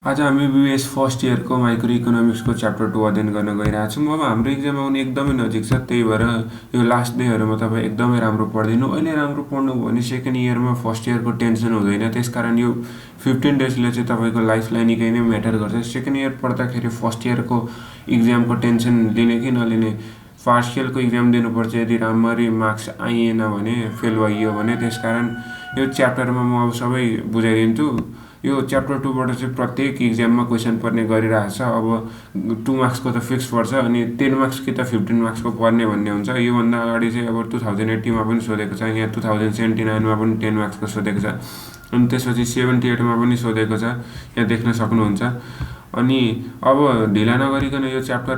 आज हामी BS first इयरको micro इकोनोमिक्सको chapter 2 अध्ययन गर्न गइरहेको छौँ। अब हाम्रो इक्जाम आउने एकदमै नजिक छ, त्यही भएर यो लास्ट डेहरूमा तपाईँ एकदमै राम्रो पढिदिनु। अहिले राम्रो पढ्नु भयो भने सेकेन्ड इयरमा फर्स्ट इयरको टेन्सन हुँदैन। त्यसकारण यो 15 डेजले चाहिँ तपाईँको लाइफलाई निकै नै म्याटर गर्छ। सेकेन्ड इयर पढ्दाखेरि फर्स्ट इयरको इक्जामको टेन्सन लिने कि नलिने, पार्सियलको इक्जाम दिनुपर्छ, यदि राम्ररी मार्क्स आइएन भने, फेल भइयो भने। त्यसकारण यो च्याप्टरमा म अब सबै बुझाइदिन्छु। यो च्याप्टर 2 बाट चाहिँ प्रत्येक इक्जाममा क्वेसन पर्ने गरिरहेको छ। अब 2 मार्क्सको त फिक्स पर्छ, अनि 10 मार्क्स कि त 15 मार्क्सको पर्ने भन्ने हुन्छ। योभन्दा अगाडि चाहिँ अब 2080 मा पनि सोधेको छ, यहाँ 2079 मा पनि 10 मार्क्सको सोधेको छ, अनि त्यसपछि 78 मा पनि सोधेको छ, यहाँ देख्न सक्नुहुन्छ। अनि अब ढिला नगरिकन यो च्याप्टर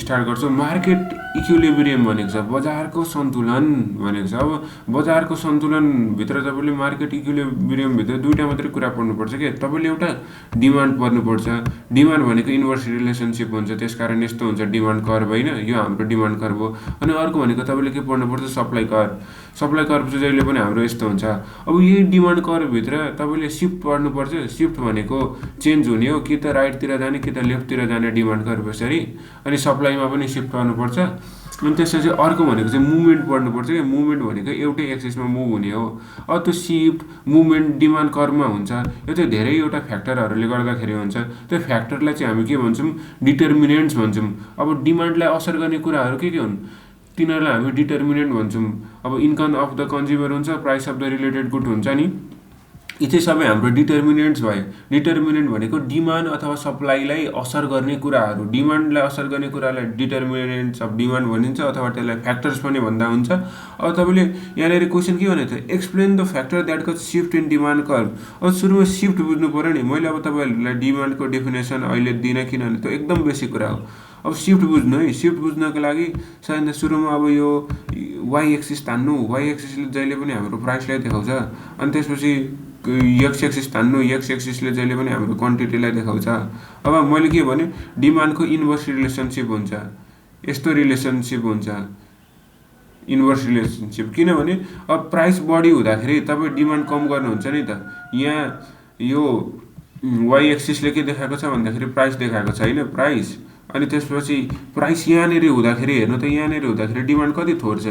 स्टार्ट गर्छु। मार्केट इक्विलिब्रियम भनेको छ, बजारको सन्तुलन भनेको छ। अब बजारको सन्तुलनभित्र तपाईँले मार्केट इक्विलिब्रियमभित्र दुईवटा मात्रै कुरा पढ्नुपर्छ क्या। तपाईँले एउटा डिमान्ड पढ्नुपर्छ। डिमान्ड भनेको इन्भर्स रिलेसनसिप हुन्छ, त्यसकारण यस्तो हुन्छ डिमान्ड कर्भ, होइन? यो हाम्रो डिमान्ड कर्भ हो। अनि अर्को भनेको तपाईँले के पढ्नुपर्छ? Supply curve. सप्लाई कर्भ चाहिँ जहिले पनि हाम्रो यस्तो हुन्छ। अब यही डिमान्ड कर्भभित्र तपाईँले सिफ्ट पढ्नुपर्छ। सिफ्ट भनेको चेन्ज हुने हो, कि त राइटतिर जाने कि त लेफ्टतिर जाने डिमान्ड कर्भ यसरी। अनि सप्लाईमा पनि सिफ्ट गर्नुपर्छ। अनि त्यसपछि अर्को भनेको चाहिँ मुभमेन्ट पढ्नुपर्छ कि। मुभमेन्ट भनेको एउटै एक्सिसमा मुभ हुने हो। अब त्यो सिफ्ट मुभमेन्ट डिमान्ड कर्भमा हुन्छ। यो चाहिँ धेरैवटा फ्याक्टरहरूले गर्दाखेरि हुन्छ। त्यो फ्याक्टरलाई चाहिँ हामी के भन्छौँ? डिटर्मिनेन्ट्स भन्छौँ। अब डिमान्डलाई असर गर्ने कुराहरू के हुन्? तिनीहरूलाई हामी डिटर्मिनेन्ट भन्छौँ। अब इन्कम अफ द कन्ज्युमर हुन्छ, price of the related good हुन्छ नि, यी चाहिँ सबै हाम्रो डिटर्मिनेन्ट्स भयो। डिटर्मिनेन्ट भनेको डिमान्ड अथवा सप्लाईलाई असर गर्ने कुराहरू। डिमान्डलाई असर गर्ने कुरालाई डिटर्मिनेन्ट्स अफ डिमान्ड भनिन्छ, अथवा त्यसलाई फ्याक्टर्स पनि भन्दा हुन्छ। अब तपाईँले यहाँनिर क्वेसन के भनेको थियो? Explain the factor that cause shift in demand curve. अब सुरुमा सिफ्ट बुझ्नु पऱ्यो नि। मैले अब तपाईँहरूलाई डिमान्डको डेफिनेसन अहिले दिनँ, किनभने त्यो एकदम बेसिक कुरा हो। अब सिफ्ट बुझ्नु है। सिफ्ट बुझ्नको लागि सायद सुरुमा अब यो वाइ एक्सिस तान्नु। वाइ एक्सिसले जहिले पनि हाम्रो प्राइसलाई देखाउँछ। अनि त्यसपछि एक्स एक्सिस तान्नु। एक्स एक्सिसले जहिले पनि हाम्रो क्वान्टिटीलाई देखाउँछ। अब मैले के भने, डिमान्डको इन्भर्स रिलेसनसिप हुन्छ, यस्तो रिलेसनसिप हुन्छ, इन्भर्स रिलेसनसिप। किनभने अब प्राइस बढी हुँदाखेरि तपाईँ डिमान्ड कम गर्नुहुन्छ नि त। यहाँ यो वाइ एक्सिसले के देखाएको छ भन्दाखेरि प्राइस देखाएको छ, होइन? प्राइस। अनि त्यसपछि प्राइस यहाँनिर हुँदाखेरि हेर्नु त, यहाँनिर हुँदाखेरि डिमान्ड कति थोर छ?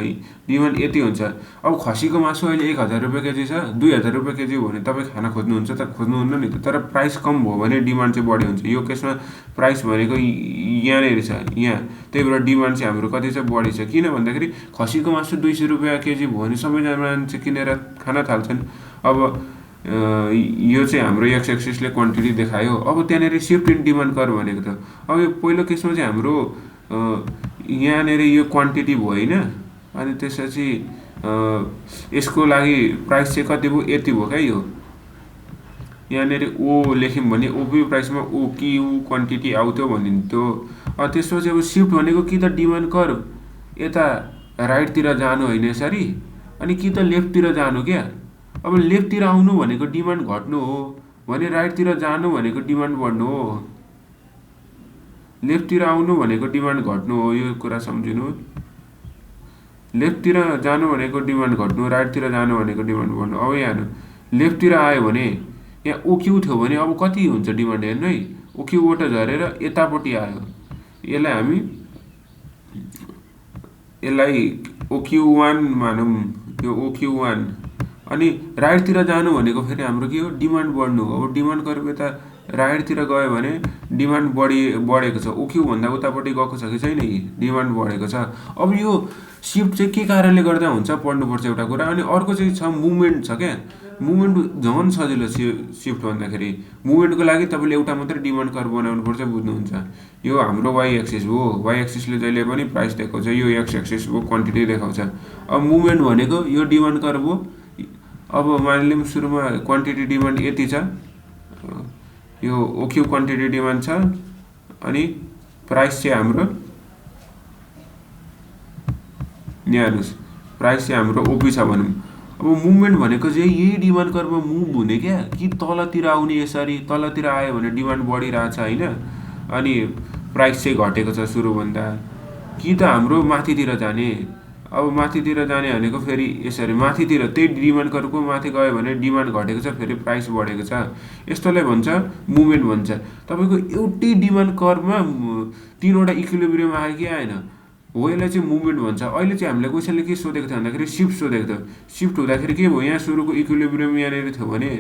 डिमान्ड यति हुन्छ। अब खसीको मासु अहिले 1000 रुपियाँ केजी छ, 2000 रुपियाँ केजी हो भने तपाईँ खान खोज्नुहुन्छ त? खोज्नुहुन्न नि त। तर प्राइस कम भयो भने डिमान्ड चाहिँ बढी हुन्छ। यो केसमा प्राइस भनेको यहाँनिर छ, यहाँ। त्यही भएर डिमान्ड चाहिँ हाम्रो कति छ? बढी छ। किन भन्दाखेरि खसीको मासु 200 रुपियाँ केजी भयो भने सबैजना मान्छे किनेर खान थाल्छन्। अब यो चाहिँ हाम्रो एक्स एक्सिसले क्वान्टिटी देखायो। अब त्यहाँनिर सिफ्ट इन डिमान्ड कर्भ भनेको थियो। अब यो पहिलो केसमा चाहिँ हाम्रो यहाँनिर यो क्वान्टिटी भयो, होइन? अनि त्यसपछि यसको लागि प्राइस चाहिँ कति भयो? यति भयो क्या। यो यहाँनिर ओ लेख्यौँ भने ओपी प्राइसमा ओ कि ऊ क्वान्टिटी आउँथ्यो भनिन्थ्यो। त्यसपछि अब सिफ्ट भनेको कि त डिमान्ड कर्भ यता राइटतिर जानु, होइन यसरी, अनि कि त लेफ्टतिर जानु क्या। अब लेफ्टतिर आउनु भनेको डिमान्ड घट्नु हो भने राइटतिर जानु भनेको डिमान्ड बढ्नु हो। लेफ्टतिर आउनु भनेको डिमान्ड घट्नु हो, यो कुरा सम्झिनु। लेफ्टतिर जानु भनेको डिमान्ड घट्नु, राइटतिर जानु भनेको डिमान्ड बढ्नु। अब यहाँ लेफ्टतिर आयो भने यहाँ ओक्यू थियो भने अब कति हुन्छ डिमान्ड हेर्नु है। ओक्यूबाट झरेर यतापट्टि आयो। यसलाई OQ1 मानौँ, यो OQ1। अनि राइटतिर जानु भनेको फेरि हाम्रो के हो? डिमान्ड बढ्नु हो। अब डिमान्ड कर्भ यता राइटतिर गयो भने डिमान्ड बढेको छ। OQ भन्दा उतापट्टि गएको छ कि छैन? डिमान्ड बढेको छ। अब यो सिफ्ट चाहिँ के कारणले गर्दा हुन्छ पढ्नुपर्छ एउटा कुरा। अनि अर्को चाहिँ छ मुभमेन्ट छ क्या। मुभमेन्ट झन् सजिलो सिफ्ट भन्दाखेरि। मुभमेन्टको लागि तपाईँले एउटा मात्रै डिमान्ड कर्भ बनाउनुपर्छ, बुझ्नुहुन्छ? यो हाम्रो वाइ एक्सिस हो। वाइ एक्सिसले जहिले पनि प्राइस देखाउँछ। यो एक्स एक्सिस हो, क्वान्टिटी देखाउँछ। अब मुभमेन्ट भनेको यो डिमान्ड कर्भ हो। अब मानिलिउँ सुरुमा क्वान्टिटी डिमान्ड यति छ, यो ओक्यू क्वान्टिटी डिमान्ड छ, अनि प्राइस चाहिँ हाम्रो यहाँ हेर्नुहोस्, प्राइस चाहिँ हाम्रो ओपी छ भनौँ। अब मुभमेन्ट भनेको चाहिँ यही डिमान्ड कर्भमा मुभ हुने क्या, कि तलतिर आउने। यसरी तलतिर आयो भने डिमान्ड बढिरहेछ, होइन? अनि प्राइस चाहिँ घटेको छ सुरुभन्दा, कि त हाम्रो माथितिर जाने। अब माथितिर जाने भनेको फेरि यसरी माथितिर त्यही डिमान्ड कर्भको माथि गयो भने डिमान्ड घटेको छ, फेरि प्राइस बढेको छ। यस्तोलाई भन्छ मुभमेन्ट भन्छ। तपाईँको एउटै डिमान्ड कर्भमा तीनवटा इक्विलिब्रियम आयो कि आएन, हो यसलाई चाहिँ मुभमेन्ट भन्छ। अहिले चाहिँ हामीलाई क्वेसनले के सोधेको थियो भन्दाखेरि सिफ्ट सोधेको थियो। सिफ्ट हुँदाखेरि के भयो, यहाँ सुरुको इक्विलिब्रियम यहाँनिर थियो भने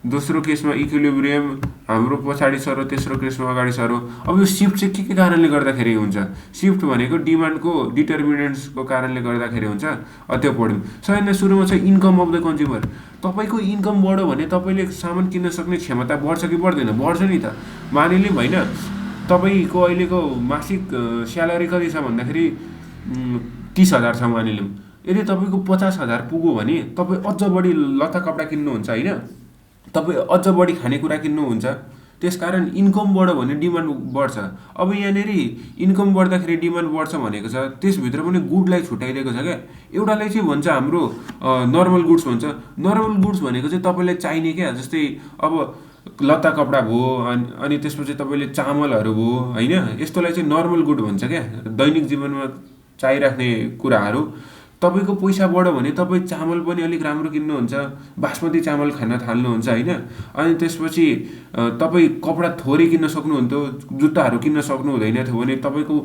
दोस्रो केसमा इक्विलिब्रियम हाम्रो पछाडि सरो, तेस्रो केसमा अगाडि सरो। अब यो सिफ्ट चाहिँ के कारणले गर्दाखेरि हुन्छ, सिफ्ट भनेको डिमान्डको डिटर्मिनेन्ट्सको कारणले गर्दाखेरि हुन्छ। त्यो पढ्यौँ। सबैभन्दा सुरुमा चाहिँ इन्कम अफ द कन्ज्युमर। तपाईँको इन्कम बढ्यो भने तपाईँले सामान किन्न सक्ने क्षमता बढ्छ कि बढ्दैन? बढ्छ नि त। मानिलिउँ होइन, तपाईँको अहिलेको मासिक स्यालेरी कति छ भन्दाखेरि 30,000 छ मानिलिउँ। यदि तपाईँको 50,000 पुग्यो भने तपाईँ अझ बढी लत्ता कपडा किन्नुहुन्छ होइन, तपाईँ अझ बढी खानेकुरा किन्नुहुन्छ। त्यसकारण इन्कम बढ्यो भने डिमान्ड बढ्छ। अब यहाँनिर इन्कम बढ्दाखेरि डिमान्ड बढ्छ भनेको छ, त्यसभित्र पनि गुडलाई छुट्याइदिएको छ क्या। एउटालाई चाहिँ भन्छ हाम्रो नर्मल गुड्स भन्छ। नर्मल गुड्स भनेको चाहिँ तपाईँलाई चाहिने क्या, जस्तै अब लत्ता कपडा भयो, अनि त्यसपछि तपाईँले चामलहरू भयो होइन, यस्तोलाई चाहिँ नर्मल गुड भन्छ क्या, दैनिक जीवनमा चाहिराख्ने कुराहरू। तपाईँको पैसा बढ्यो भने तपाईँ चामल पनि अलिक राम्रो किन्नुहुन्छ, बासमती चामल खान थाल्नुहुन्छ होइन। अनि त्यसपछि तपाईँ कपडा थोरै किन्न सक्नुहुन्थ्यो, जुत्ताहरू किन्न सक्नु हुँदैन थियो भने तपाईँको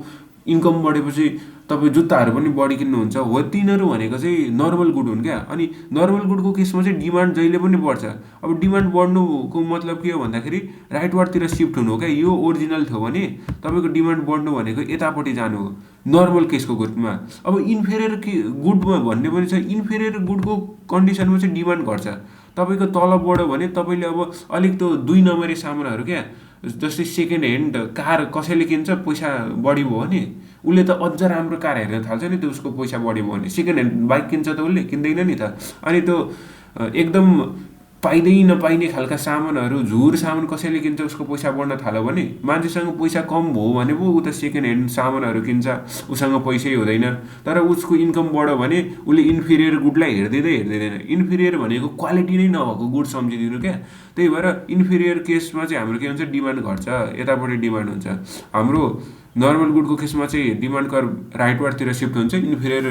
इन्कम बढेपछि तपाईँ जुत्ताहरू पनि बढी किन्नुहुन्छ। हो तिनीहरू भनेको चाहिँ नर्मल गुड हुन् क्या। अनि नर्मल गुडको केसमा चाहिँ डिमान्ड जहिले पनि बढ्छ। अब डिमान्ड बढ्नुको मतलब के हो भन्दाखेरि राइटवार्डतिर सिफ्ट हुनु हो क्या। यो ओरिजिनल थियो भने तपाईँको डिमान्ड बढ्नु भनेको यतापट्टि जानु हो नर्मल केसको गुडमा। अब इन्फेरियर गुडमा भन्ने पनि छ, इन्फेरियर गुडको कन्डिसनमा चाहिँ डिमान्ड घट्छ। तपाईँको तलब बढ्यो भने तपाईँले अब अलिक त्यो 2 नम्बरी सामानहरू क्या, जस्तै सेकेन्ड ह्यान्ड कार कसैले किन्छ पैसा बढी भयो भने उसले त अझ राम्रो कार हेर्न थाल्छ नि, त्यो उसको पैसा बढी भयो भने। सेकेन्ड ह्यान्ड बाइक किन्छ त उसले किन्दैन नि त। अनि त्यो एकदम पाइँदै नपाइने खालका सामानहरू, झुर सामान कसैले किन्छ उसको पैसा बढ्न थाल्यो भने, मान्छेसँग पैसा कम भयो भने पो ऊ त सेकेन्ड ह्यान्ड सामानहरू किन्छ, उसँग पैसै हुँदैन। तर उसको इन्कम बढ्यो भने उसले इन्फिरियर गुडलाई हेर्दैन। इन्फिरियर भनेको क्वालिटी नै नभएको गुड सम्झिदिनु क्या। त्यही भएर इन्फिरियर केसमा चाहिँ हाम्रो के हुन्छ, डिमान्ड घट्छ, यतापट्टि डिमान्ड हुन्छ। हाम्रो नर्मल गुडको केसमा चाहिँ डिमान्ड कर्भ राइटवार्डतिर सिफ्ट हुन्छ, इन्फिरियर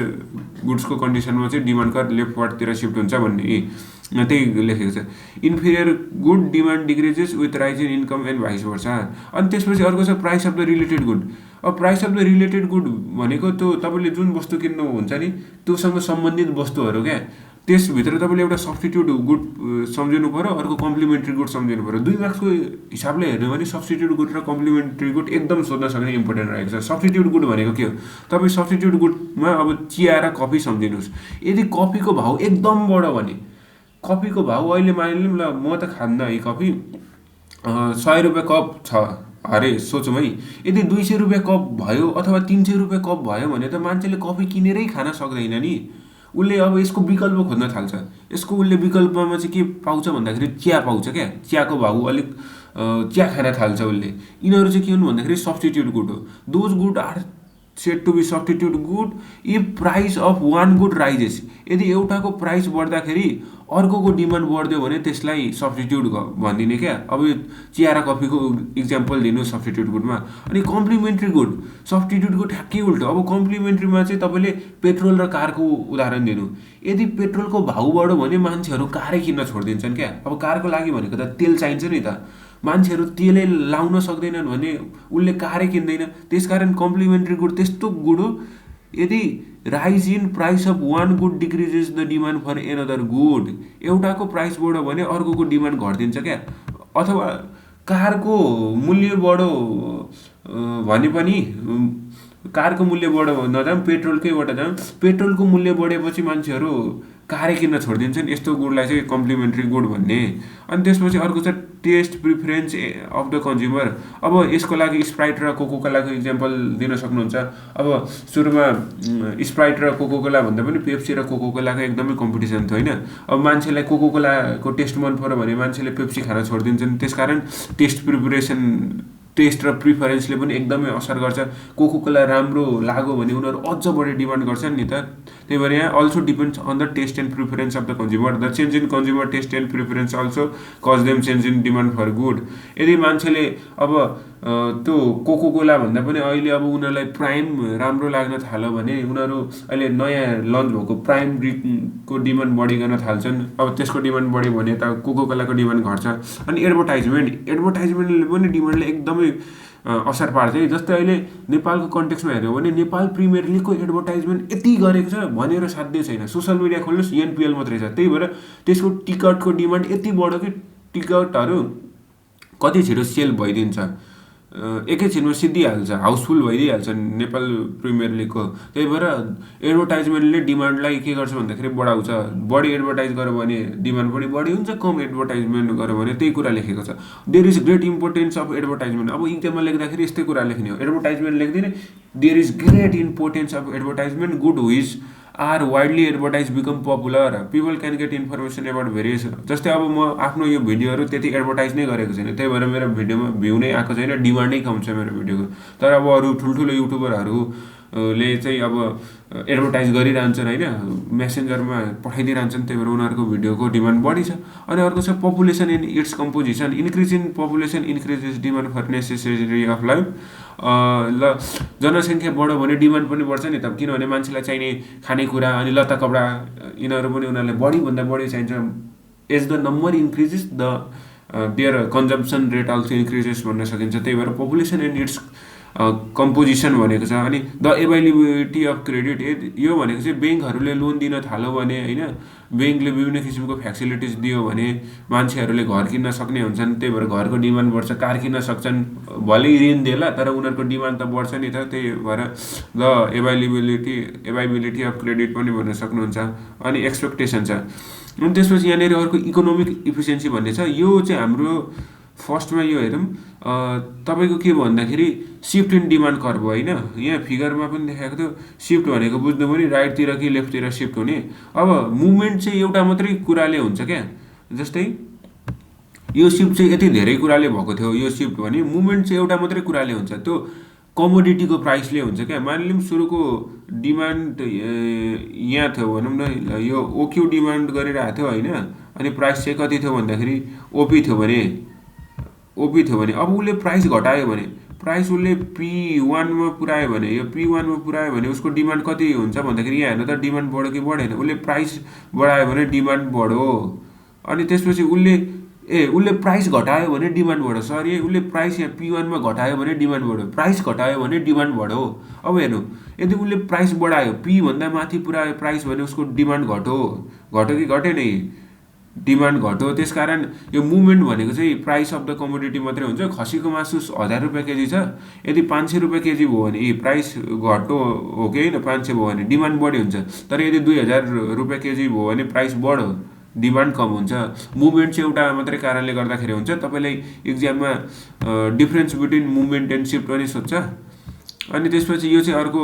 गुड्सको कन्डिसनमा चाहिँ डिमान्ड कर्भ लेफ्टवार्डतिर सिफ्ट हुन्छ भन्ने त्यही लेखेको छ। Inferior good demand decreases with rise in income and vice versa. अनि त्यसपछि अर्को छ price of the related good. अब price of the related good भनेको त्यो तपाईँले जुन वस्तु किन्नुहुन्छ नि त्योसँग सम्बन्धित वस्तुहरू क्या, त्यसभित्र तपाईँले एउटा सब्स्टिट्युट गुड सम्झिनु पऱ्यो, अर्को कम्प्लिमेन्ट्री गुड सम्झिनु पऱ्यो। 2 मार्क्सको हिसाबले हेर्नु भने सब्स्टिट्युट गुड र कम्प्लिमेन्ट्री गुड एकदम सोध्न सक्ने इम्पोर्टेन्ट रहेको छ। सब्स्टिट्युट गुड भनेको के हो, तपाईँ सब्स्टिट्युट गुडमा अब चिया र कफी सम्झिनुहोस्। यदि कफीको भाउ एकदम बढ्यो भने, कफीको भाउ अहिले मानिलिउँ ल, म त खान्न है कफी, 100 रुपियाँ कप छ अरे सोचौँ है, यदि 200 रुपियाँ कप भयो अथवा 300 रुपियाँ कप भयो भने त मान्छेले कफी किनेरै खान सक्दैन नि। उसले अब यसको विकल्प खोज्न थाल्छ। यसको उसले विकल्पमा चाहिँ के पाउँछ भन्दाखेरि चिया पाउँछ क्या। चियाको भाउ अलिक चिया खान थाल्छ उसले। यिनीहरू चाहिँ के हुन् भन्दाखेरि सब्स्टिट्युट गुड हो। Those good are said to be substitute good if price of one good rises. यदि एउटाको प्राइस बढ्दाखेरि अर्कोको डिमान्ड बढ्दियो भने त्यसलाई सब्स्टिट्युट भनिदिने क्या। अब यो चिया र कफीको इक्जाम्पल दिनु सब्स्टिट्युट गुडमा। अनि कम्प्लिमेन्ट्री गुड, सब्स्टिट्युटको ठ्याक्कै उल्टो। अब कम्प्लिमेन्ट्रीमा चाहिँ तपाईँले पेट्रोल र कारको उदाहरण दिनु। यदि पेट्रोलको भाउ बढ्यो भने मान्छेहरू कारै किन्न छोडिदिन्छन् क्या। अब कारको लागि भनेको त तेल चाहिन्छ नि त, मान्छेहरू तेलै लाउन सक्दैनन् भने उसले कारै किन्दैन। त्यसकारण कम्प्लिमेन्ट्री गुड त्यस्तो गुड हो, यदि rise in price of one good decreases the demand for another good. एउटाको प्राइस बढ्यो भने अर्कोको डिमान्ड घटिदिन्छ क्या। अथवा कारको मूल्य बढ्यो भने पनि कारको मूल्य बढ्यो नजाऊँ, पेट्रोलकैबाट जाऊँ, पेट्रोलको मूल्य बढेपछि मान्छेहरू कारै किन्न छोडिदिन्छन्। यस्तो गुडलाई चाहिँ कम्प्लिमेन्ट्री गुड भन्ने। अनि त्यसपछि अर्को छ taste preference of the consumer. अब यसको लागि स्प्राइट र कोकोकोलाको इक्जाम्पल दिन सक्नुहुन्छ। अब सुरुमा स्प्राइट र कोकोकोला भन्दा पनि पेप्सी र कोकोकोलाको एकदमै कम्पिटिसन थियो होइन। अब मान्छेलाई कोकोकोलाको टेस्ट मन पऱ्यो भने मान्छेले पेप्सी खान छोडिदिन्छन्। त्यसकारण टेस्ट र प्रिफरेन्सले पनि एकदमै असर गर्छ। कोकोकोला राम्रो लाग्यो भने उनीहरू अझ बढी डिमान्ड गर्छन् नि त। त्यही भएर यहाँ also depends on the taste and preference of the consumer. The change in consumer taste and preference also cause them change in demand for good. यदि मान्छेले अब त्यो कोको कोला भन्दा पनि अहिले अब उनीहरूलाई प्राइम राम्रो लाग्न थाल्यो भने उनीहरू अहिले नयाँ लन्च भएको प्राइम ड्रिङ्कको डिमान्ड बढी गर्न थाल्छन्। अब त्यसको डिमान्ड बढ्यो भने त कोको कोलाको डिमान्ड घट्छ। अनि एडभर्टाइजमेन्टले पनि डिमान्डले एकदमै असर पार्छ है। जस्तै अहिले नेपालको कन्टेक्स्टमा हेऱ्यो भने नेपाल प्रिमियर लिगको एडभर्टाइजमेन्ट यति गरेको छ भनेर साध्य छैन। सोसियल मिडिया खोल्नुहोस् एनपिएल मात्रै छ, त्यही भएर त्यसको टिकटको डिमान्ड यति बढ्यो कि टिकटहरू कति छिटो सेल भइदिन्छ, एकैछिनमा सिद्धिहाल्छ, हाउसफुल भइदिइहाल्छ नेपाल प्रिमियर लिगको। त्यही भएर एडभर्टाइजमेन्टले डिमान्डलाई के गर्छ भन्दाखेरि बढाउँछ। बढी एडभर्टाइज गर्यो भने डिमान्ड पनि बढी हुन्छ, कम एडभर्टाइजमेन्ट गर्यो भने त्यही कुरा लेखेको छ। There is great importance of advertisement. अब इक्जाममा लेख्दाखेरि यस्तै कुरा लेख्ने हो, एडभर्टाइजमेन्ट लेख्दिने there is great importance of advertisement good which are widely advertise become popular people can get information about various. जस्तै अब म आफ्नो यो भिडियोहरू त्यति एडभर्टाइज नै गरेको छैन, त्यही भएर मेरो भिडियोमा भ्यू नै आएको छैन, डिमान्डै कम छ मेरो भिडियोको। तर अब अरू ठुल्ठुलो युट्युबरहरूले चाहिँ अब एडभर्टाइज गरिरहन्छन् होइन, मेसेन्जरमा पठाइदिइरहन्छन्, त्यही भएर उनीहरूको भिडियोको डिमान्ड बढी छ। अनि अर्को छ population in its composition. Increase in population increases demand for necessary of life. ल जनसङ्ख्या बढ्यो भने डिमान्ड पनि बढ्छ नि त, किनभने मान्छेलाई चाहिने खानेकुरा अनि लत्ता कपडा यिनीहरू पनि उनीहरूलाई बढीभन्दा बढी चाहिन्छ। As the number increases the their consumption rate also increases भन्न सकिन्छ। त्यही भएर पपुलेसन एन्ड इट्स कम्पोजिसन भनेको छ। अनि द एभाइलेबिलिटी अफ क्रेडिट, यो भनेको चाहिँ ब्याङ्कहरूले लोन दिन थाल्यो भने होइन, ब्याङ्कले विभिन्न किसिमको फ्यासिलिटिज दियो भने मान्छेहरूले घर किन्न सक्ने हुन्छन्। त्यही भएर घरको डिमान्ड बढ्छ, कार किन्न सक्छन्, भलै ऋण देला तर उनीहरूको डिमान्ड त बढ्छ नि त। त्यही भएर द एभाइलेबिलिटी अफ क्रेडिट पनि भन्न सक्नुहुन्छ। अनि एक्सपेक्टेसन छ। अनि त्यसपछि यहाँनिर अर्को इकोनोमिक इफिसियन्सी भन्ने छ। यो चाहिँ हाम्रो फर्स्टमा यो हेरौँ तपाईँको के भन्दाखेरि सिफ्ट इन डिमान्ड कर्भ होइन, यहाँ फिगरमा पनि देखाएको थियो। सिफ्ट भनेको बुझ्नु पनि राइटतिर कि लेफ्टतिर सिफ्ट हुने। अब मुभमेन्ट चाहिँ एउटा मात्रै कुराले हुन्छ क्या, जस्तै यो सिफ्ट चाहिँ यति धेरै कुराले भएको थियो, यो सिफ्ट भने मुभमेन्ट चाहिँ एउटा मात्रै कुराले हुन्छ, त्यो कमोडिटीको प्राइसले हुन्छ क्या। मानिलिउँ सुरुको डिमान्ड यहाँ थियो भनौँ न, यो ओक्यू डिमान्ड गरिरहेको थियो होइन, अनि प्राइस चाहिँ कति थियो भन्दाखेरि ओपी थियो भने अब उसले प्राइस घटायो भने, प्राइस उसले P1मा पुऱ्यायो भने, यो P1मा पुऱ्यायो भने उसको डिमान्ड कति हुन्छ भन्दाखेरि यहाँ हेर्नु त डिमान्ड बढ्यो कि बढेन। उसले प्राइस बढायो भने डिमान्ड बढ्यो। अनि त्यसपछि उसले प्राइस घटायो भने डिमान्ड बढ्यो। सरी, उसले प्राइस यहाँ P1मा घटायो भने डिमान्ड बढ्यो, प्राइस घटायो भने डिमान्ड बढ्यो। अब हेर्नु, यदि उसले प्राइस बढायो, P भन्दा माथि पुऱ्यायो प्राइस भने उसको डिमान्ड घट्यो कि घटेन, डिमान्ड घट्यो। त्यसकारण यो मुभमेन्ट भनेको चाहिँ प्राइस अफ द कमोडिटी मात्रै हुन्छ। खसीको मासु 1000 रुपियाँ केजी छ, यदि 500 रुपियाँ केजी भयो भने प्राइस घट्यो हो कि होइन, 500 भयो भने डिमान्ड बढी हुन्छ। तर यदि 2000 रुपियाँ केजी भयो भने प्राइस बढ्यो, डिमान्ड कम हुन्छ। मुभमेन्ट चाहिँ एउटा मात्रै कारणले गर्दाखेरि हुन्छ। तपाईँलाई इक्जाममा difference between movement and shift पनि सोध्छ। अनि त्यसपछि यो चाहिँ अर्को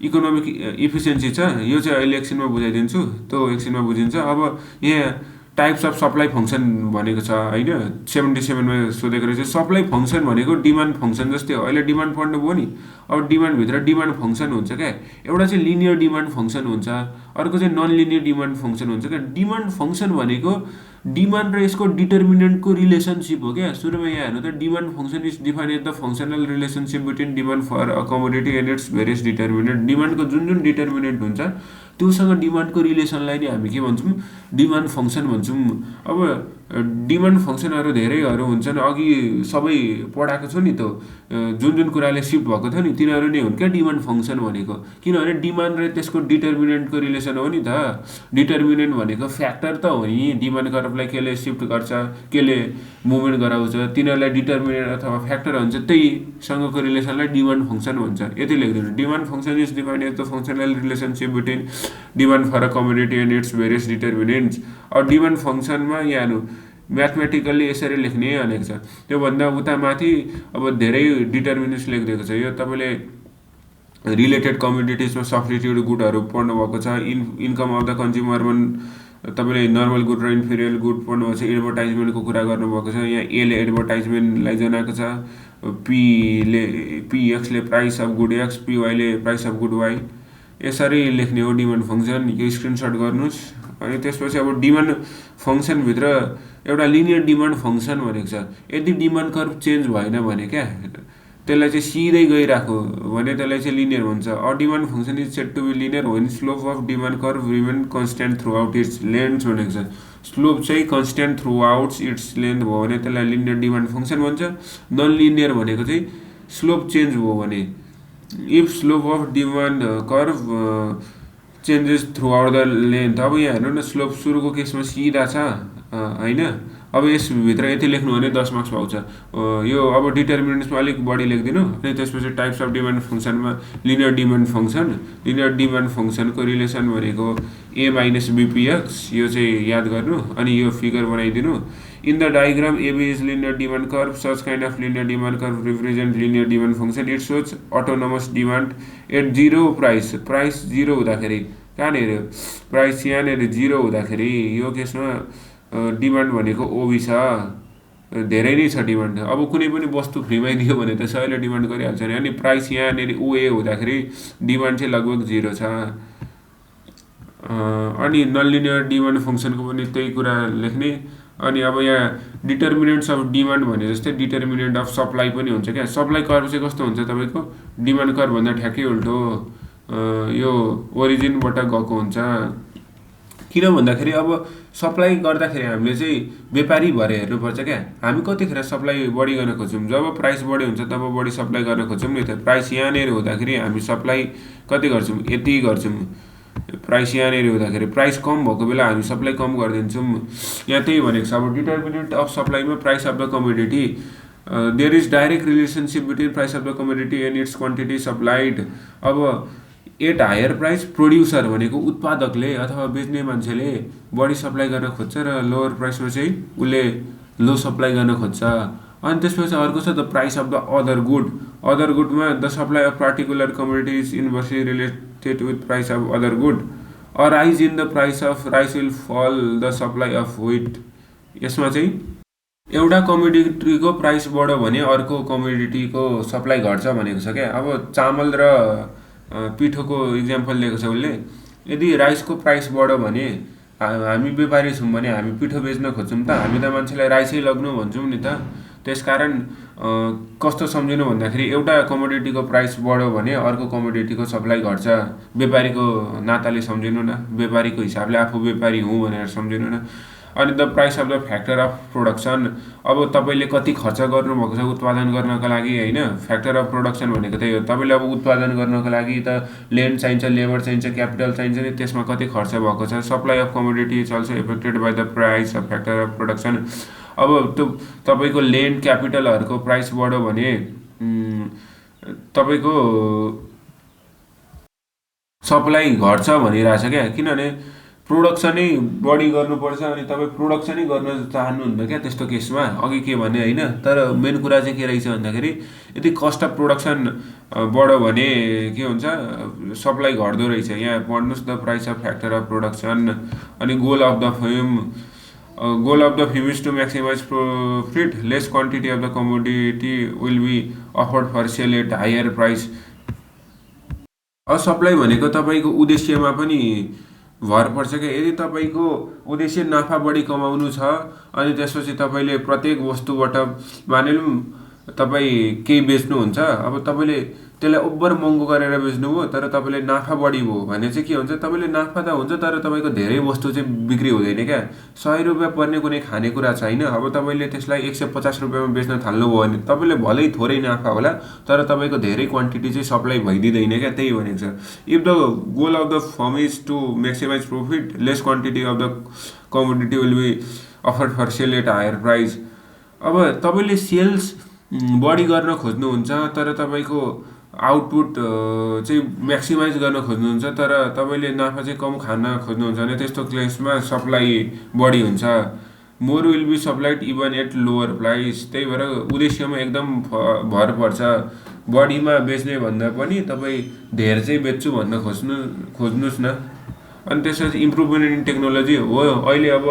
इकोनोमिक इफिसियन्सी छ, यो चाहिँ अहिले एकछिनमा बुझाइदिन्छु, त्यो एकछिनमा बुझिन्छ। अब यहाँ टाइप्स अफ सप्लाई फङ्सन भनेको छ होइन, 77मा सोधेको रहेछ। सप्लाई फङ्सन भनेको डिमान्ड फङ्सन जस्तै हो। अहिले डिमान्ड पढ्नु भयो नि, अब डिमान्डभित्र डिमान्ड फङ्सन हुन्छ क्या। एउटा चाहिँ लिनियर डिमान्ड फङ्सन हुन्छ, अर्को चाहिँ नन लिनियर डिमान्ड फङ्सन हुन्छ क्या। डिमान्ड फङ्सन भनेको डिमान्ड र यसको डिटर्मिनेन्टको रिलेसनसिप हो क्या। सुरुमा यहाँ हेर्नु त, demand function is define as the functional relationship between demand for a commodity and its various determinant. डिमान्डको जुन डिटर्मिनेन्ट हुन्छ त्योसँग डिमान्डको रिलेसनलाई नै हामी के भन्छौँ, डिमान्ड फङ्सन भन्छौँ। अब डिमान्ड फङ्सनहरू धेरैहरू हुन्छन्, अघि सबै पढाएको छु नि, त्यो जुन कुराले सिफ्ट भएको थियो नि तिनीहरू नै हुन् क्या डिमान्ड फङ्सन भनेको। किनभने डिमान्ड र त्यसको डिटर्मिनेन्टको रिलेसन हो नि त। डिटर्मिनेन्ट भनेको फ्याक्टर त हो नि, डिमान्ड कर्भलाई केले सिफ्ट गर्छ, केले मुभमेन्ट गराउँछ, तिनीहरूलाई डिटर्मिनेन्ट अथवा फ्याक्टर हुन्छ, त्यहीसँगको रिलेसनलाई डिमान्ड फङ्सन भन्छ। यति लेखिदिनु, demand function is defined as the functional relationship between demand for a commodity and its various determinants. अब डिमान्ड फङ्सनमा यहाँ म्याथमेटिकल्ली यसरी लेख्ने भनेको छ। त्योभन्दा उता माथि अब धेरै डिटर्मिनेन्ट्स लेखिदिएको छ। यो तपाईँले रिलेटेड कमोडिटिजमा सब्स्टिट्युट गुडहरू पढ्नुभएको छ। इन्कम अफ द कन्ज्युमरमा तपाईँले नर्मल गुड र इन्फेरियर गुड पढ्नुभएको छ। एडभर्टाइजमेन्टको कुरा गर्नुभएको छ। यहाँ एले एडभर्टाइजमेन्टलाई जनाएको छ, पिएक्सले प्राइस अफ गुड एक्स, पिवाईले प्राइस अफ गुड वाई। यसरी लेख्ने हो डिमान्ड फङ्सन। यो स्क्रिनसट गर्नुहोस्। अनि त्यसपछि अब डिमान्ड फङ्सनभित्र एउटा लिनियर डिमान्ड फङ्सन भनेको छ। यदि डिमान्ड कर्भ चेन्ज भएन भने क्या त्यसलाई चाहिँ सिधै गइराख्यो भने त्यसलाई चाहिँ लिनियर भन्छ। A demand function is said to be linear when slope of demand curve remain constant throughout its length भनेको छ। स्लोप चाहिँ constant throughout its length भयो भने त्यसलाई लिनियर डिमान्ड फङ्सन भन्छ। नन लिनियर भनेको चाहिँ स्लोप चेन्ज भयो भने, if slope of demand curve changes throughout the length. अब यहाँ हेर्नु न, स्लोप सुरुको केसमा सिधा छ होइन। अब यसभित्र यति लेख्नु भने 10 मार्क्स पाउँछ। यो अब डिटर्मिनेन्ट्समा अलिक बढी लेखिदिनु। अनि त्यसपछि टाइप्स अफ डिमान्ड फङ्सनमा linear demand function, linear demand फङ्सनको रिलेसन भनेको ए माइनस बिपिएक्स, यो चाहिँ याद गर्नु। अनि यो फिगर बनाइदिनु। In the diagram AB is linear demand curve. Such kind of linear demand curve represent linear demand function. It shows autonomous demand at zero price. Price 0 हुँदाखेरि कहाँनिर प्राइस यहाँनिर 0 हुँदाखेरि यो केसमा डिमान्ड भनेको ओबी छ, धेरै नै छ डिमान्ड। अब कुनै पनि वस्तु फ्रीमै दियो भने त सबैले डिमान्ड गरिहाल्छ नि। अनि प्राइस यहाँनिर ओए हुँदाखेरि डिमान्ड चाहिँ लगभग 0 छ। अनि नन लिनियर डिमान्ड फङ्सनको पनि त्यही कुरा लेख्ने। अनि अब यहाँ डिटर्मिनेन्ट्स अफ डिमान्ड भने जस्तै डिटर्मिनेन्ट अफ सप्लाई पनि हुन्छ क्या। सप्लाई कर्भ चाहिँ कस्तो हुन्छ तपाईँको, डिमान्ड कर्भभन्दा ठ्याक्कै उल्टो यो ओरिजिनबाट गएको हुन्छ। किन भन्दाखेरि अब सप्लाई गर्दाखेरि हामीले चाहिँ व्यापारी भएर हेर्नुपर्छ क्या। हामी कतिखेर सप्लाई बढी गर्न खोज्छौँ, जब प्राइस बढी हुन्छ तब बढी सप्लाई गर्न खोज्छौँ नि त। प्राइस यहाँनिर हुँदाखेरि हामी सप्लाई कति गर्छौँ, यति गर्छौँ। प्राइस यहाँनिर हुँदाखेरि प्राइस कम भएको बेला हामी सप्लाई कम गरिदिन्छौँ। यहाँ त्यही भनेको छ। अब डिटर्मिनेन्ट अफ सप्लाईमा price of the commodity, there is direct relationship between price of the commodity and its quantity supplied. अब एट हायर प्राइस प्रोड्युसर भनेको उत्पादकले अथवा बेच्ने मान्छेले बढी सप्लाई गर्न खोज्छ र लोवर प्राइसमा चाहिँ उसले लो सप्लाई गर्न खोज्छ। अनि त्यसपछि अर्को छ the price of the other good. Other गुडमा the supply of particular commodity is inversely related with price of other good. A rise in the price of rice will fall the supply of wheat. यसमा चाहिँ एउटा कमोडिटीको price बढ्यो भने अर्को कमोडिटीको supply घट्छ भनेको छ क्या। अब चामल र पिठोको इक्जाम्पल लिएको छ उसले। यदि राइसको प्राइस बढ्यो भने हामी व्यापारी छौँ भने हामी पिठो बेच्न खोज्छौँ त, हामी त मान्छेलाई राइसै लग्नु भन्छौँ नि त। त्यसकारण कस्तो सम्झिनु भन्दाखेरि एउटा कमोडिटीको प्राइस बढ्यो भने अर्को कमोडिटीको सप्लाई घट्छ। व्यापारीको नाताले सम्झिनु न, व्यापारीको हिसाबले आफू व्यापारी हुँ भनेर सम्झिनु न। अनि the price of the factor of production. अब तपाईँले कति खर्च गर्नुभएको छ उत्पादन गर्नको लागि होइन। फ्याक्टर अफ प्रोडक्सन भनेको त्यही हो। तपाईँले अब उत्पादन गर्नको लागि त ल्यान्ड चाहिन्छ, लेबर चाहिन्छ, क्यापिटल चाहिन्छ नि, त्यसमा कति खर्च भएको छ। Supply of commodity is also affected by the price of factor of production. अब त्यो तपाईँको ल्यान्ड क्यापिटलहरूको प्राइस बढ्यो भने तपाईँको सप्लाई घट्छ भनिरहेछ क्या। किनभने प्रोडक्सनै बढी गर्नुपर्छ अनि तपाईँ प्रोडक्सनै गर्न चाहनुहुन्न क्या त्यस्तो केसमा। अघि के भने होइन, तर मेन कुरा चाहिँ के रहेछ भन्दाखेरि यदि कस्ट अफ प्रोडक्सन बढ्यो भने के हुन्छ, सप्लाई घट्दो रहेछ। यहाँ पढ्नुहोस् the price of factor of production. अनि goal of the film, goal of the film is to maximise profit, less quantity of the commodity will be offered for sale at higher price. Supply भनेको तपाईँको उद्देश्यमा पनि भर पर्छ क्या। यदि तपाईँको उद्देश्य नाफा बढी कमाउनु छ अनि त्यसपछि तपाईँले प्रत्येक वस्तुबाट मानिलिउँ तपाईँ केही बेच्नुहुन्छ। अब तपाईँले त्यसलाई ओभर महँगो गरेर बेच्नुभयो तर तपाईँले नाफा बढी भयो भने चाहिँ के हुन्छ, तपाईँले नाफा त हुन्छ तर तपाईँको धेरै वस्तु चाहिँ बिक्री हुँदैन क्या। 100 रुपियाँ पर्ने कुनै खानेकुरा छैन। अब तपाईँले त्यसलाई 150 रुपियाँमा बेच्न थाल्नुभयो भने तपाईँले भलै थोरै नाफा होला तर तपाईँको धेरै क्वान्टिटी चाहिँ सप्लाई भइदिँदैन क्या। त्यही भनेको छ। If the goal of the firm is to maximise profit, less quantity of the commodity will be offered for sale at higher price. अब तपाईँले सेल्स बढी गर्न खोज्नुहुन्छ तर तपाईँको आउटपुट चाहिँ म्याक्सिमाइज गर्न खोज्नुहुन्छ तर तपाईँले नाफा चाहिँ कम खान खोज्नुहुन्छ भने त्यस्तो केसमा सप्लाई बढी हुन्छ। More will be supplied even at lower price. त्यही भएर उद्देश्यमा एकदम भर पर्छ। बढीमा बेच्ने भन्दा पनि तपाईँ धेर चाहिँ बेच्छु भन्न खोज्नुहोस् न। अनि त्यसपछि इम्प्रुभमेन्ट इन टेक्नोलोजी हो। अहिले अब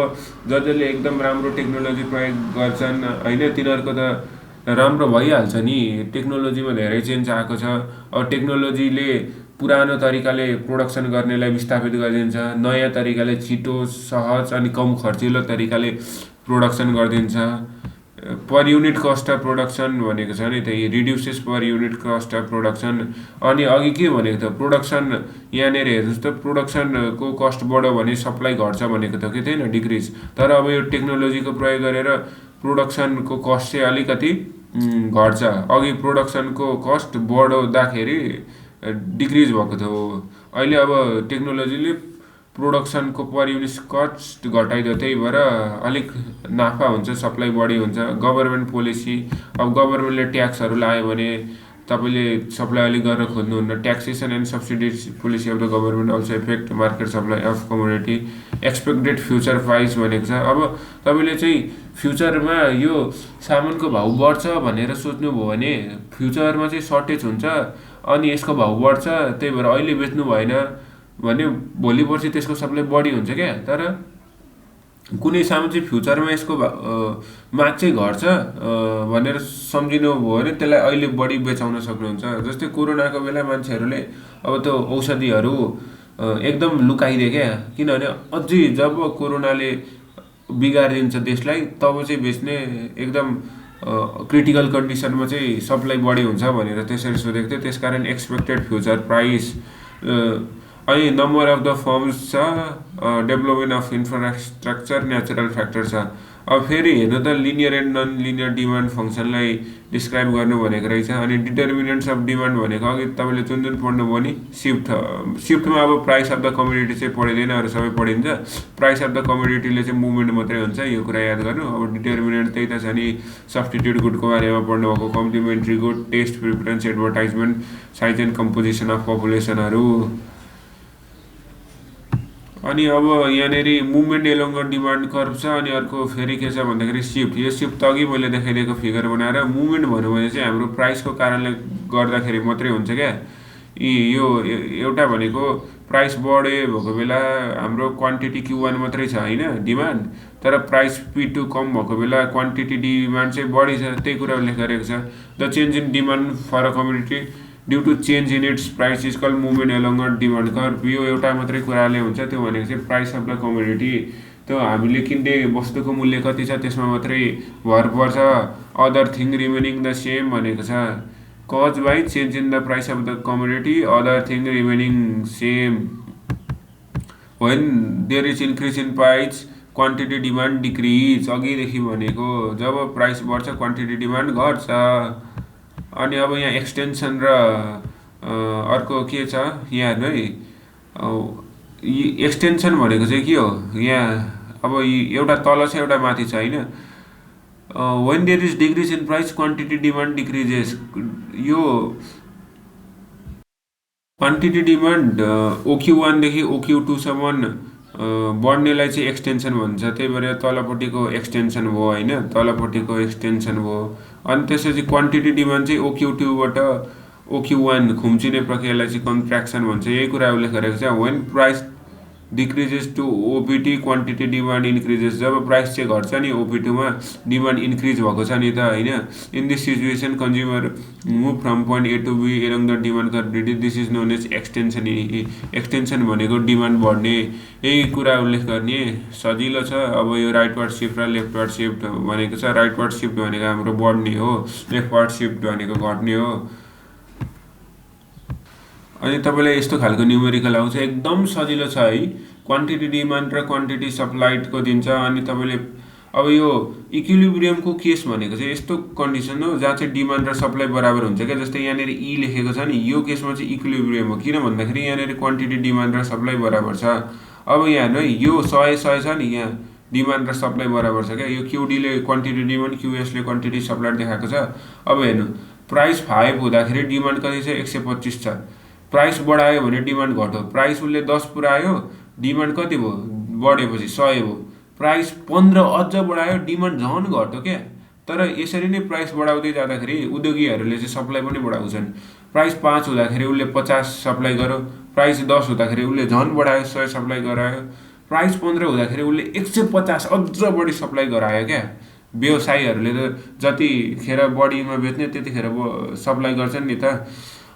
जसले एकदम राम्रो टेक्नोलोजी प्रयोग गर्छन् होइन, तिनीहरूको त राम्रो भइहाल्छ नि। टेक्नोलोजीमा धेरै चेन्ज आएको छ। अब टेक्नोलोजीले पुरानो तरिकाले प्रोडक्सन गर्नेलाई विस्थापित गरिदिन्छ, नयाँ तरिकाले छिटो सहज अनि कम खर्चिलो तरिकाले प्रोडक्सन गरिदिन्छ। Per unit cost of production भनेको छ नि, त्यही reduces per unit cost of production. अनि अघि के भनेको थियो, प्रोडक्सन यहाँनिर हेर्नुहोस् त, प्रोडक्सनको कस्ट बढ्यो भने सप्लाई घट्छ भनेको थियो कि थिएन, डिक्रिज। तर अब यो टेक्नोलोजीको प्रयोग गरेर प्रोडक्सनको कस्ट चाहिँ अलिकति घट्छ। अघि प्रोडक्सनको कस्ट बढ्दाखेरि डिक्रिज भएको थियो, अहिले अब टेक्नोलोजीले प्रोडक्सनको पर युनिट कस्ट घटाइदियो, त्यही भएर अलिक नाफा हुन्छ, सप्लाई बढी हुन्छ। गभर्मेन्ट पोलिसी, अब गभर्मेन्टले ट्याक्सहरू लायो भने तपाईँले सप्लाई अलिक गरेर खोज्नुहुन्न। Taxation and subsidies policy of the government also effect market supply of commodity. Expected future price भनेको छ, अब तपाईँले चाहिँ फ्युचरमा यो सामानको भाउ बढ्छ भनेर सोच्नुभयो भने फ्युचरमा चाहिँ सर्टेज हुन्छ अनि यसको भाउ बढ्छ, त्यही भएर अहिले बेच्नु भएन भने भोलि पर्सि त्यसको सप्लाई बढी हुन्छ क्या। तर कुनै सामान चाहिँ फ्युचरमा यसको माग चाहिँ घट्छ भनेर सम्झिनु भयो भने त्यसलाई अहिले बढी बेचाउन सक्नुहुन्छ। जस्तै कोरोनाको बेला मान्छेहरूले अब त्यो औषधिहरू एकदम लुकाइदिए क्या, किनभने अझै जब कोरोनाले बिगारिदिन्छ देशलाई तब चाहिँ बेच्ने, एकदम क्रिटिकल कन्डिसनमा चाहिँ सप्लाई बढी हुन्छ भनेर त्यसरी सोधेको थियो। त्यसकारण एक्सपेक्टेड फ्युचर प्राइस। अनि नम्बर अफ द फर्म्स छ, development of infrastructure, natural factor छ। अब फेरि हेर्नु त linear and non linear demand फङ्सनलाई डिस्क्राइब गर्नु भनेको रहेछ। अनि डिटर्मिनेन्ट्स अफ डिमान्ड भनेको अघि तपाईँले जुन जुन पढ्नुभयो नि, सिफ्टमा अब प्राइस अफ द कमोडिटी चाहिँ पढिँदैन, अरू सबै पढिन्छ। प्राइस अफ द कमोडिटीले चाहिँ मुभमेन्ट मात्रै हुन्छ, यो कुरा याद गर्नु। अब डिटर्मिनेन्ट त्यही त छ नि, सब्स्टिट्युट गुडको बारेमा पढ्नुभएको, complementary good, test preference, advertisement, size and composition of पपुलेसनहरू। अनि अब यहाँनिर मुभमेन्ट एलोङ डिमान्ड कर्भ छ। अनि अर्को फेरि के छ भन्दाखेरि सिफ्ट। यो सिफ्ट अघि मैले देखाइदिएको फिगर बनाएर मुभमेन्ट भन्यो भने चाहिँ हाम्रो प्राइसको कारणले गर्दाखेरि मात्रै हुन्छ क्या। यो एउटा भनेको प्राइस बढ्यो भएको बेला हाम्रो क्वान्टिटी Q1 मात्रै छ होइन डिमान्ड, तर प्राइस P2 कम भएको बेला क्वान्टिटी डिमान्ड चाहिँ बढी छ, त्यही कुरा उल्लेख गरेको छ। The change in demand for a commodity due to change in its price is called movement along demand curve. यो एउटा मात्रै कुराले हुन्छ, त्यो भनेको चाहिँ प्राइस अफ द कमोडिटी, त्यो हामीले किन्ने वस्तुको मूल्य कति छ त्यसमा मात्रै भर पर्छ। Other thing remaining the same भनेको छ, cause by change in the price of the commodity, other thing remaining same. When there is increase in price quantity demand decrease. अघिदेखि भनेको जब प्राइस बढ्छ क्वान्टिटी डिमान्ड घट्छ। अनि अब यहाँ एक्सटेन्सन र अर्को के छ यहाँ हेर्नु है, एक्सटेन्सन भनेको चाहिँ के हो, यहाँ अब एउटा तल छ एउटा माथि छ होइन। When there is decrease in price quantity demand decreases. यो क्वान्टिटी डिमान्ड OQ1 देखि OQ2 सम्म बढ्नेलाई चाहिँ एक्सटेन्सन भन्छ, त्यही भएर तलपट्टिको एक्सटेन्सन भयो होइन, तलपट्टिको एक्सटेन्सन भयो। अनि त्यसपछि क्वान्टिटी डिमान्ड चाहिँ OQ2 बाट OQ1 खुम्चिने प्रक्रियालाई चाहिँ कन्ट्र्याक्सन भन्छ, यही कुरा उल्लेख गरेको छ। When price decreases to OP2 quantity demand increases. जब प्राइस चाहिँ घट्छ नि OP2 मा डिमान्ड इन्क्रिज भएको छ नि त होइन। In this situation consumer move from point A to B along the demand curve. This is known as extension. Extension भनेको डिमान्ड बढ्ने, यही कुरा उल्लेख गर्ने, सजिलो छ। अब यो राइटवार्ड सिफ्ट र लेफ्टवार्ड सिफ्ट भनेको छ। राइटवार्ड सिफ्ट भनेको हाम्रो बढ्ने हो, लेफ्टवार्ड सिफ्ट भनेको घट्ने हो। अनि तपाईँलाई यस्तो खालको न्युमेरिकल आउँछ, एकदम सजिलो छ है। क्वान्टिटी डिमान्ड र क्वान्टिटी सप्लाइडको दिन्छ। अनि तपाईँले अब यो इक्विलिब्रियमको केस भनेको चाहिँ यस्तो कन्डिसन हो जहाँ चाहिँ डिमान्ड र सप्लाई बराबर हुन्छ क्या। जस्तै यहाँनिर ई लेखेको छ नि, यो केसमा चाहिँ इक्विलिब्रियम हो, किन भन्दाखेरि यहाँनिर क्वान्टिटी डिमान्ड र सप्लाई बराबर छ। अब यहाँ हेर्नु है, यो 100 छ नि, यहाँ डिमान्ड र सप्लाई बराबर छ क्या। यो QD ले क्वान्टिटी डिमान्ड, QS ले क्वान्टिटी सप्लाई देखाएको छ। अब हेर्नु, प्राइस 5 हुँदाखेरि डिमान्ड कति छ, 125 छ। प्राइस बढायो भने डिमान्ड घट्यो। प्राइस उसले 10 पुऱ्यायो, डिमान्ड कति भयो, बढेपछि 100 भयो। प्राइस 15 अझ बढायो, डिमान्ड झन् घट्यो क्या। तर यसरी नै प्राइस बढाउँदै जाँदाखेरि उद्योगीहरूले चाहिँ सप्लाई पनि बढाउँछन्। प्राइस 5 हुँदाखेरि उसले 50 सप्लाई गर्यो, प्राइस 10 हुँदाखेरि उसले झन् बढायो, 100 सप्लाई गरायो। प्राइस 15 हुँदाखेरि उसले 150 अझ बढी सप्लाई गरायो क्या। व्यवसायीहरूले त जतिखेर बढीमा बेच्ने त्यतिखेर सप्लाई गर्छन् नि त।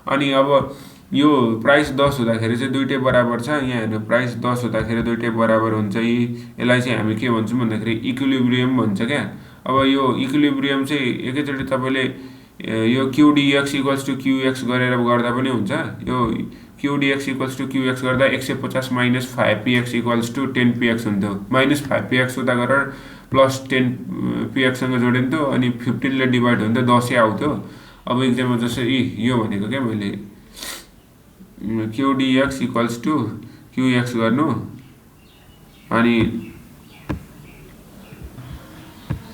अनि अब यो प्राइस 10 हुँदाखेरि चाहिँ दुइटै बराबर छ। यहाँ हेर्नु, प्राइस 10 हुँदाखेरि दुइटै बराबर हुन्छ। यसलाई चाहिँ हामी के भन्छौँ भन्दाखेरि इक्विलिब्रियम भन्छ क्या। अब यो इक्विलिब्रियम चाहिँ एकैचोटि तपाईँले यो QDX इक्वल्स टु QX गरेर गर्दा पनि हुन्छ। यो QDX इक्वल्स टु QX गर्दा 150 minus 5PX equals to 10PX हुन्थ्यो। माइनस 5PX उता गरेर प्लस 10PXसँग जोडिन्थ्यो अनि 15ले डिभाइड हुन्थ्यो, 10 आउँथ्यो। अब इक्जाममा जसरी यो भनेको क्या मैले QDX इक्वल्स टु QX गर्नु अनि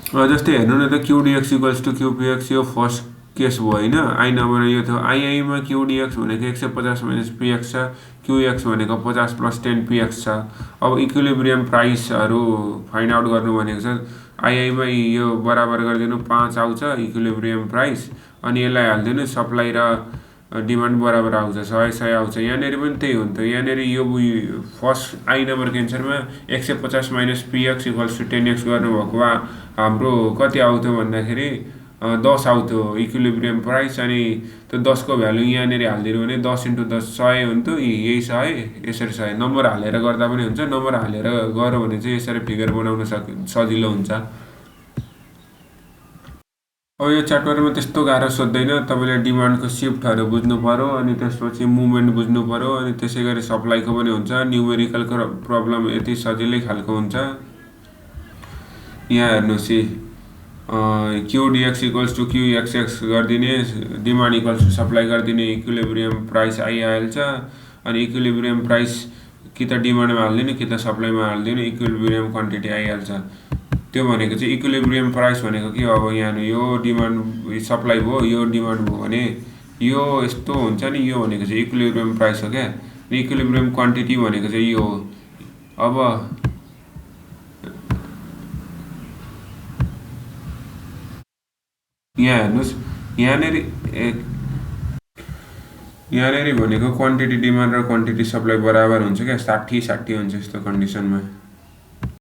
जस्तै हेर्नु न त QDX इक्वल्स टु QPX यो फर्स्ट केस भयो होइन। आई नम्बर यो थियो आईमा QDX भनेको 150 माइनस PX छ, QX भनेको 50 प्लस 10PX छ। अब इक्विलिब्रियम प्राइसहरू फाइन्ड आउट गर्नु भनेको छ आईमा यो बराबर गरिदिनु 5 आउँछ इक्विलिब्रियम प्राइस अनि यसलाई हालिदिनु सप्लाई र डिमान्ड बराबर आउँछ 100 आउँछ। यहाँनिर पनि त्यही हुन्थ्यो। यहाँनिर यो फर्स्ट आई नम्बर एन्सरमा 150 minus PX equals to 10X गर्नुभएको भए हाम्रो कति आउँथ्यो भन्दाखेरि 10 आउँथ्यो इक्विलिब्रियम प्राइस अनि त्यो 10 को भ्यालु यहाँनिर हालिदिनु भने 10 × 10 100 हुन्थ्यो। यही 100 यसरी 100 नम्बर हालेर गर्दा पनि हुन्छ। नम्बर हालेर गऱ्यो भने चाहिँ यसरी फिगर बनाउन सजिलो हुन्छ। अब यो च्याप्टरमा त्यस्तो गाह्रो सोध्दैन। तपाईँले डिमान्डको सिफ्टहरू बुझ्नु पर्यो अनि त्यसपछि मुभमेन्ट बुझ्नु पर्यो अनि त्यसै गरी सप्लाईको पनि हुन्छ। न्युमेरिकलको प्रब्लम यति सजिलै खालको हुन्छ। यहाँ हेर्नुहोस् QDX इक्वल्स टु QXX गरिदिने, डिमान्ड इक्वल्स टु सप्लाई गरिदिने, इक्विलिब्रियम प्राइस आइहाल्छ अनि इक्विलिब्रियम प्राइस कि त डिमान्डमा हालिदिने कि त सप्लाईमा हालिदिने, इक्विलिब्रियम क्वान्टिटी आइहाल्छ। त्यो भनेको चाहिँ इक्विलिब्रियम प्राइस भनेको के हो, अब यहाँ यो डिमान्ड सप्लाई भयो यो डिमान्ड भयो भने यो यस्तो हुन्छ नि, यो भनेको चाहिँ इक्विलिब्रियम प्राइस हो क्या। इक्विलिब्रियम क्वान्टिटी भनेको चाहिँ यो हो। अब यहाँ हेर्नुहोस् यहाँनिर भनेको क्वान्टिटी डिमान्ड र क्वान्टिटी सप्लाई बराबर हुन्छ क्या, 60-60 हुन्छ यस्तो कन्डिसनमा।